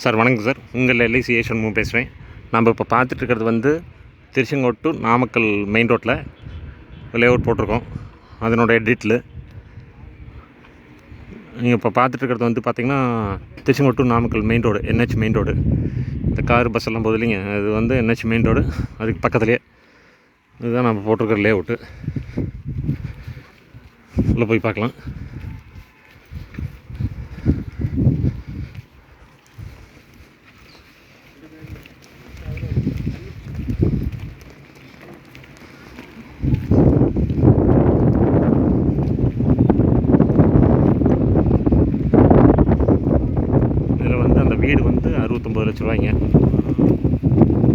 Sir வணக்கம் sir, உங்கள் LIC ஏஷன் பேசுகிறேன். நம்ம இப்போ பார்த்துட்ருக்கிறது வந்து திருச்செங்கோடு டு நாமக்கல் மெயின் ரோட்டில் லேஅவுட் போட்டிருக்கோம். அதனோட டீட்டெயிலு நீங்கள் இப்போ பார்த்துட்ருக்கிறது வந்து பார்த்திங்கன்னா Tiruchengode to Namakkal main road, NH main road. இந்த கார் பஸ் எல்லாம் போகுது இல்லைங்க, அது வந்து NH மெயின் ரோடு. அதுக்கு பக்கத்துலேயே இதுதான் நம்ம போட்டிருக்கிற லேஅவுட்டு. உள்ளே போய் பார்க்கலாம். இதில் வந்து அந்த வீடு வந்து 69 லட்ச ரூபாய்ங்க.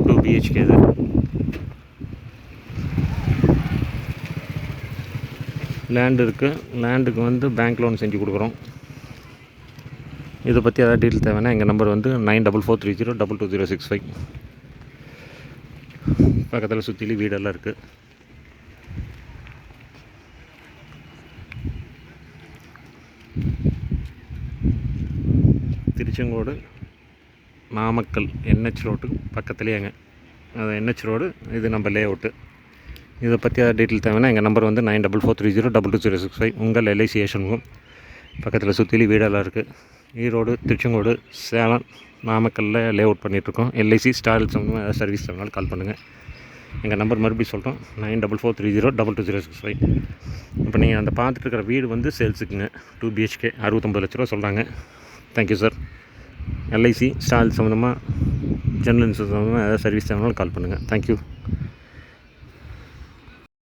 2 BHK இது. லேண்டு இருக்குது. லேண்டுக்கு வந்து பேங்க் லோன் செஞ்சு கொடுக்குறோம். இதை பற்றி ஏதாவது டீட்டெயில் தேவைன்னா எங்கள் நம்பர் வந்து 9443022065. பக்கத்தில் சுற்றிலும் வீடெல்லாம் இருக்குது. திருச்செங்கோடு நாமக்கல் NH ரோட்டுக்கு பக்கத்துலேயேங்க. அது NH ரோடு, இது நம்ம லேஅவுட்டு. இதை பற்றி ஏதாவது டீட்டெயில் தேவைன்னா எங்கள் நம்பர் வந்து 9443022065. உங்கள் எல்ஐசி ஏஷன் ஹோம். பக்கத்தில் சுற்றிலும் வீடெல்லாம் இருக்குது. ஈரோடு, திருச்செங்கோடு, சேலம், நாமக்கல்லில் லேஅவுட் பண்ணிகிட்ருக்கோம். எல்ஐசி ஸ்டார் சம்பந்தமாக ஏதாவது சர்வீஸ் தேவைனாலும் கால் பண்ணுங்கள். எங்கள் நம்பர் மறுபடியும் சொல்கிறோம், 9443022065. இப்போ நீங்கள் அந்த பார்த்துட்டு இருக்கிற வீடு வந்து சேல்ஸுக்குங்க. 2 BHK 69 லட்ச ரூபா சொல்கிறாங்க. Thank you sir. எல்ஐசி ஸ்டார் சம்மந்தமாக, ஜெனரல் இன்சூரன்ஸ் சம்மந்தமாக ஏதாவது சர்வீஸ் தேவைனாலும் கால் பண்ணுங்கள். தேங்க்யூ.